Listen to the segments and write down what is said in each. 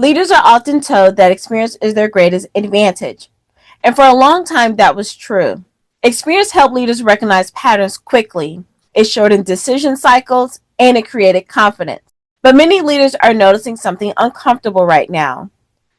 Leaders are often told that experience is their greatest advantage, and for a long time that was true. Experience helped leaders recognize patterns quickly, it shortened decision cycles, and it created confidence. But many leaders are noticing something uncomfortable right now.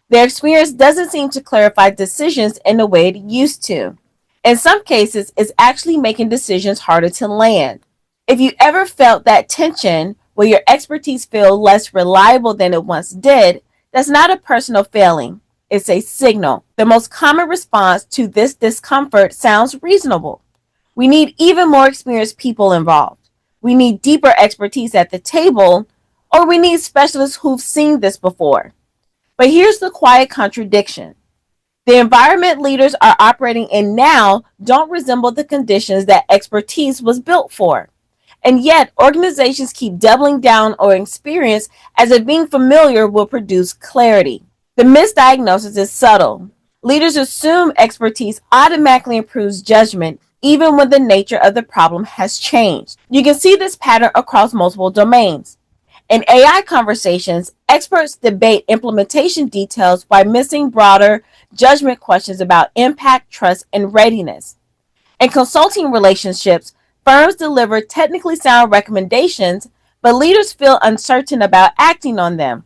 Their experience doesn't seem to clarify decisions in the way it used to. In some cases, it's actually making decisions harder to land. If you ever felt that tension where your expertise feels less reliable than it once did, that's not a personal failing. It's a signal. The most common response to this discomfort sounds reasonable. We need even more experienced people involved. We need deeper expertise at the table, or we need specialists who've seen this before. But here's the quiet contradiction. The environment leaders are operating in now don't resemble the conditions that expertise was built for. And yet, organizations keep doubling down on experience as if being familiar will produce clarity. The misdiagnosis is subtle. Leaders assume expertise automatically improves judgment, even when the nature of the problem has changed. You can see this pattern across multiple domains. In AI conversations, experts debate implementation details while missing broader judgment questions about impact, trust, and readiness. In consulting relationships, firms deliver technically sound recommendations, but leaders feel uncertain about acting on them.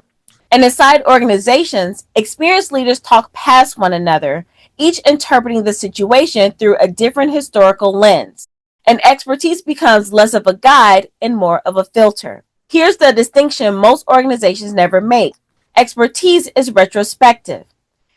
And inside organizations, experienced leaders talk past one another, each interpreting the situation through a different historical lens. And expertise becomes less of a guide and more of a filter. Here's the distinction most organizations never make. Expertise is retrospective.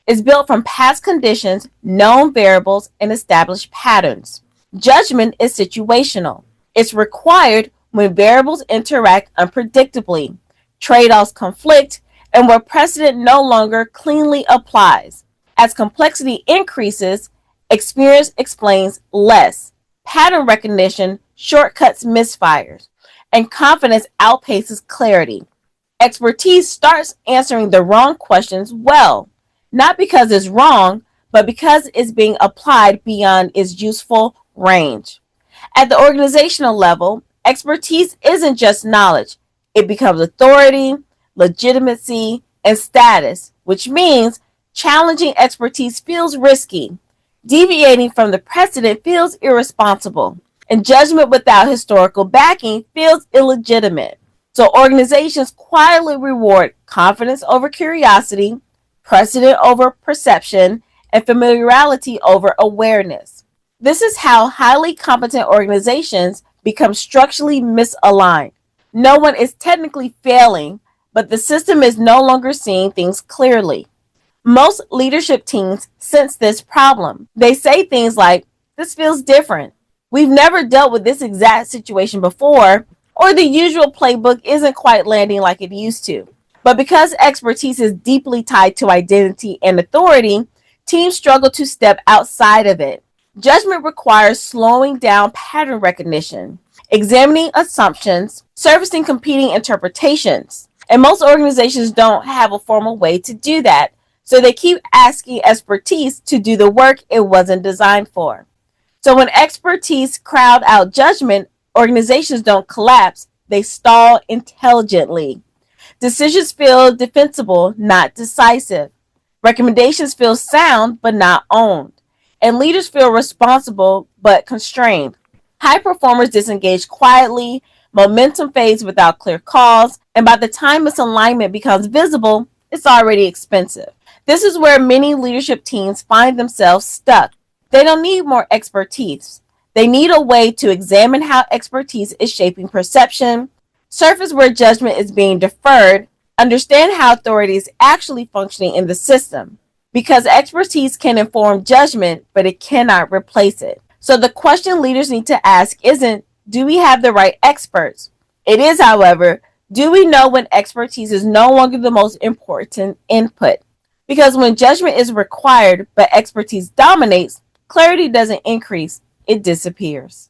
It's built from past conditions, known variables, and established patterns. Judgment is situational. It's required when variables interact unpredictably, trade-offs conflict, and where precedent no longer cleanly applies. As complexity increases, experience explains less. Pattern recognition shortcuts misfires, and confidence outpaces clarity. Expertise starts answering the wrong questions well, not because it's wrong, but because it's being applied beyond its useful range. At the organizational level, expertise isn't just knowledge, it becomes authority, legitimacy, and status, which means challenging expertise feels risky, deviating from the precedent feels irresponsible, and judgment without historical backing feels illegitimate. So organizations quietly reward confidence over curiosity, precedent over perception, and familiarity over awareness. This is how highly competent organizations become structurally misaligned. No one is technically failing, but the system is no longer seeing things clearly. Most leadership teams sense this problem. They say things like, "This feels different. We've never dealt with this exact situation before," or "the usual playbook isn't quite landing like it used to." But because expertise is deeply tied to identity and authority, teams struggle to step outside of it. Judgment requires slowing down pattern recognition, examining assumptions, surfacing competing interpretations. And most organizations don't have a formal way to do that, so they keep asking expertise to do the work it wasn't designed for. So when expertise crowd out judgment, organizations don't collapse, they stall intelligently. Decisions feel defensible, not decisive. Recommendations feel sound, but not owned. And leaders feel responsible, but constrained. High performers disengage quietly, momentum fades without clear cause, and by the time misalignment becomes visible, it's already expensive. This is where many leadership teams find themselves stuck. They don't need more expertise. They need a way to examine how expertise is shaping perception, surface where judgment is being deferred, understand how authority is actually functioning in the system. Because expertise can inform judgment, but it cannot replace it. So the question leaders need to ask isn't, do we have the right experts? It is, however, do we know when expertise is no longer the most important input? Because when judgment is required, but expertise dominates, clarity doesn't increase, it disappears.